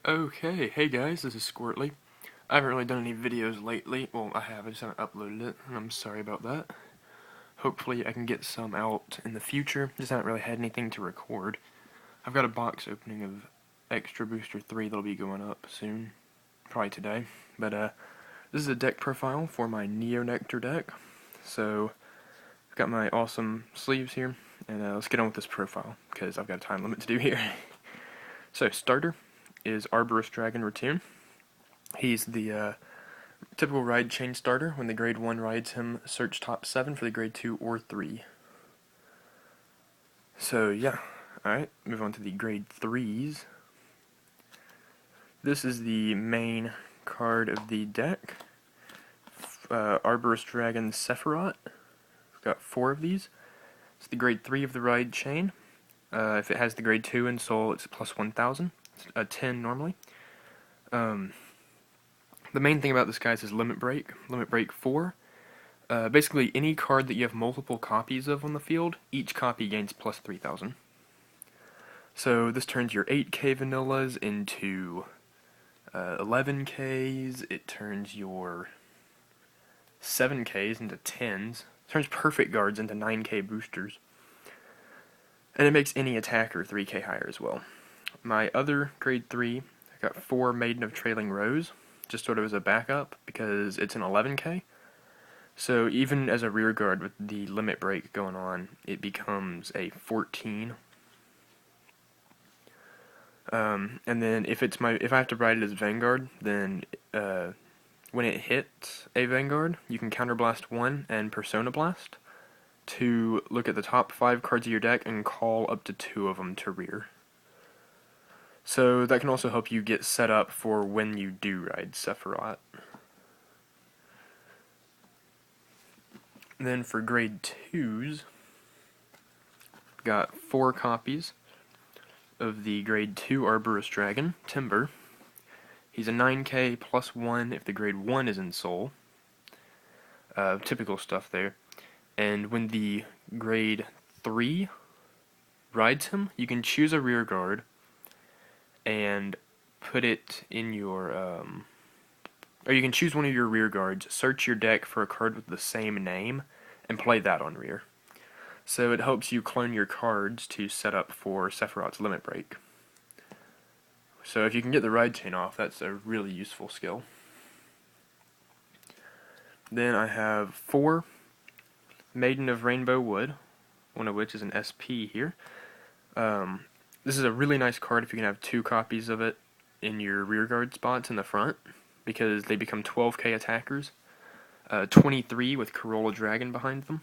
Okay, hey guys, this is Squirtly. I haven't really done any videos lately. Well, I have, I just haven't uploaded it, and I'm sorry about that. Hopefully I can get some out in the future, just haven't really had anything to record. I've got a box opening of Extra Booster 3 that'll be going up soon, probably today. But this is a deck profile for my Nectar deck. So, I've got my awesome sleeves here, and let's get on with this profile, because I've got a time limit to do here. So, starter is Arborist Dragon Ratoon. He's the typical ride chain starter. When the grade 1 rides him, search top 7 for the grade 2 or 3. So yeah, alright, move on to the grade 3s. This is the main card of the deck. Arborist Dragon Sephirot. We've got 4 of these. It's the grade 3 of the ride chain. If it has the grade 2 in soul, it's plus 1000. It's a 10 normally. The main thing about this, guys, is Limit Break. Limit Break 4. Basically, any card that you have multiple copies of on the field, each copy gains plus 3000. So this turns your 8k vanillas into 11ks. It turns your 7ks into 10s. It turns perfect guards into 9k boosters. And it makes any attacker 3k higher as well. My other grade 3, I got 4 Maiden of Trailing Rose, just sort of as a backup, because it's an 11k. So even as a rear guard with the limit break going on, it becomes a 14. And then if I have to ride it as Vanguard, then when it hits a Vanguard, you can Counterblast 1 and Persona Blast to look at the top 5 cards of your deck and call up to 2 of them to rear. So that can also help you get set up for when you do ride Sephirot. Then for grade 2s, got 4 copies of the grade 2 Arborist Dragon, Timber. He's a 9k plus 1 if the grade 1 is in soul. Typical stuff there. And when the grade 3 rides him, you can choose a rear guard and put it in your, or you can choose one of your rear guards, search your deck for a card with the same name, and play that on rear. So it helps you clone your cards to set up for Sephirot's Limit Break. So if you can get the ride chain off, that's a really useful skill. Then I have 4 Maiden of Rainbow Wood, one of which is an SP here. This is a really nice card if you can have 2 copies of it in your rearguard spots in the front, because they become 12k attackers. 23 with Corolla Dragon behind them.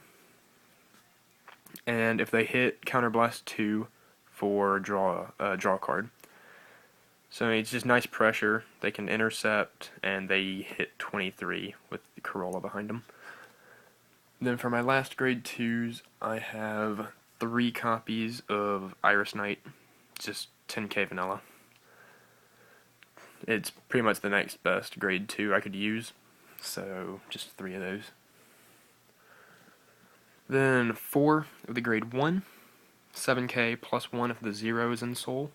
And if they hit, Counterblast 2 for draw card. So it's just nice pressure. They can intercept, and they hit 23 with the Corolla behind them. Then for my last grade 2s, I have 3 copies of Iris Knight. Just 10k vanilla. It's pretty much the next best grade 2 I could use, so just 3 of those. Then 4 of the grade 1, 7k plus 1 if the 0 is in soul.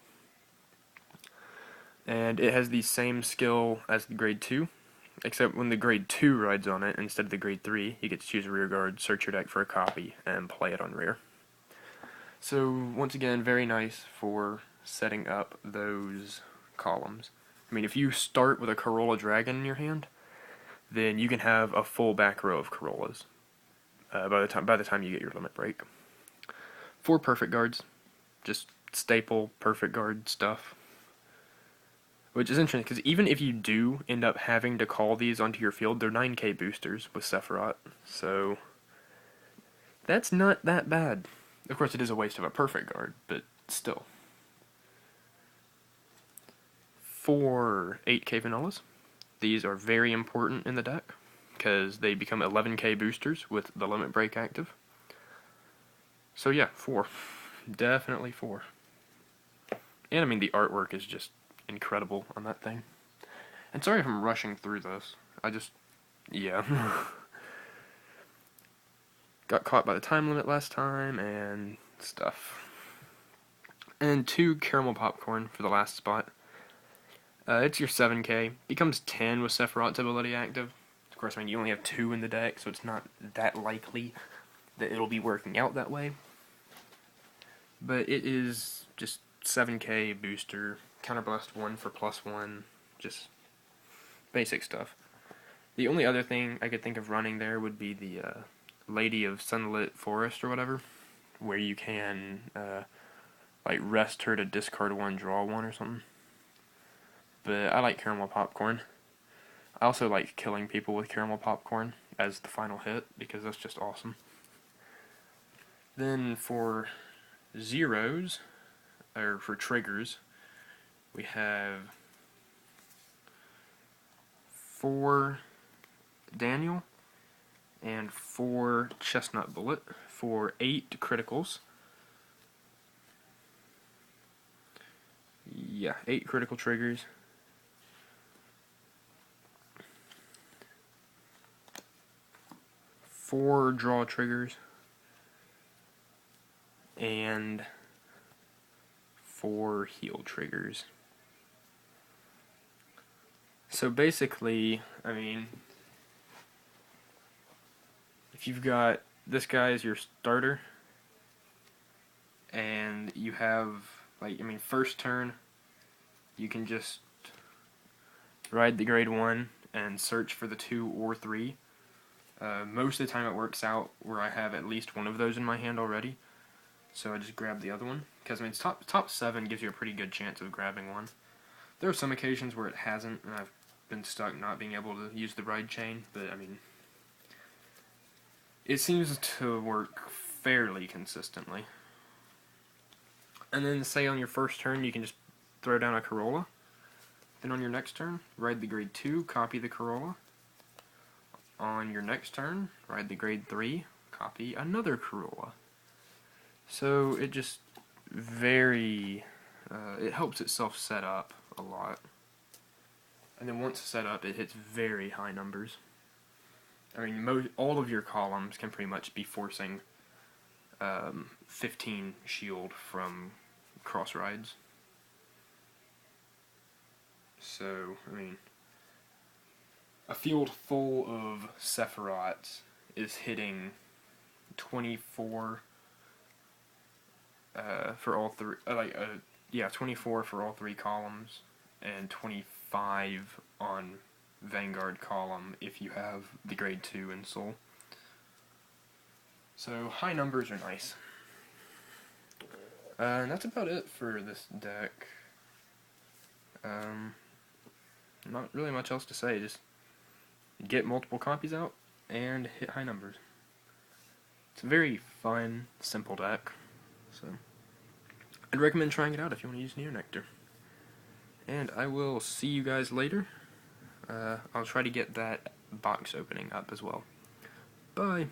And it has the same skill as the grade 2, except when the grade 2 rides on it instead of the grade 3, you get to choose a rear guard, search your deck for a copy, and play it on rear. So once again, very nice for setting up those columns. I mean, if you start with a Corolla Dragon in your hand, then you can have a full back row of Corollas by the time you get your limit break. 4 perfect guards, just staple perfect guard stuff. Which is interesting, because even if you do end up having to call these onto your field, they're 9k boosters with Sephirot, so that's not that bad. Of course, it is a waste of a perfect guard, but still. 4 8k vanillas. These are very important in the deck, because they become 11k boosters with the limit break active. So yeah, 4. Definitely 4. And I mean, the artwork is just incredible on that thing. And sorry if I'm rushing through this. Yeah. Got caught by the time limit last time and stuff. And 2 caramel popcorn for the last spot. It's your 7k. Becomes 10 with Sephirot's ability active. Of course, I mean, you only have 2 in the deck, so it's not that likely that it'll be working out that way. But it is just 7k booster, counterblast 1 for +1, just basic stuff. The only other thing I could think of running there would be the Lady of Sunlit Forest or whatever, where you can like rest her to discard 1, draw 1 or something. But I like caramel popcorn. I also like killing people with caramel popcorn as the final hit, because that's just awesome. Then for zeros, or for triggers, we have 4 Daniel and 4 Chestnut Bullet for 8 criticals. Yeah, 8 critical triggers. 4 draw triggers. And 4 heal triggers. So basically, I mean, if you've got this guy as your starter, and you have, like, I mean, first turn, you can just ride the grade 1 and search for the 2 or 3. Most of the time it works out where I have at least one of those in my hand already, so I just grab the other one, because I mean, top 7 gives you a pretty good chance of grabbing one. There are some occasions where it hasn't, and I've been stuck not being able to use the ride chain, but I mean, it seems to work fairly consistently. And then say on your first turn you can just throw down a Corolla. Then on your next turn, ride the grade 2, copy the Corolla. On your next turn, ride the grade 3, copy another Corolla. So it just it helps itself set up a lot. And then once set up, it hits very high numbers. I mean, all of your columns can pretty much be forcing 15 shield from cross rides. So, I mean, a field full of Sephirots is hitting 24 for all 3, 24 for all 3 columns, and 25 on Vanguard column if you have the grade 2 in Soul. So high numbers are nice. And that's about it for this deck. Not really much else to say, just get multiple copies out and hit high numbers. It's a very fun, simple deck, so I'd recommend trying it out if you want to use Nectar. And I will see you guys later. I'll try to get that box opening up as well. Bye!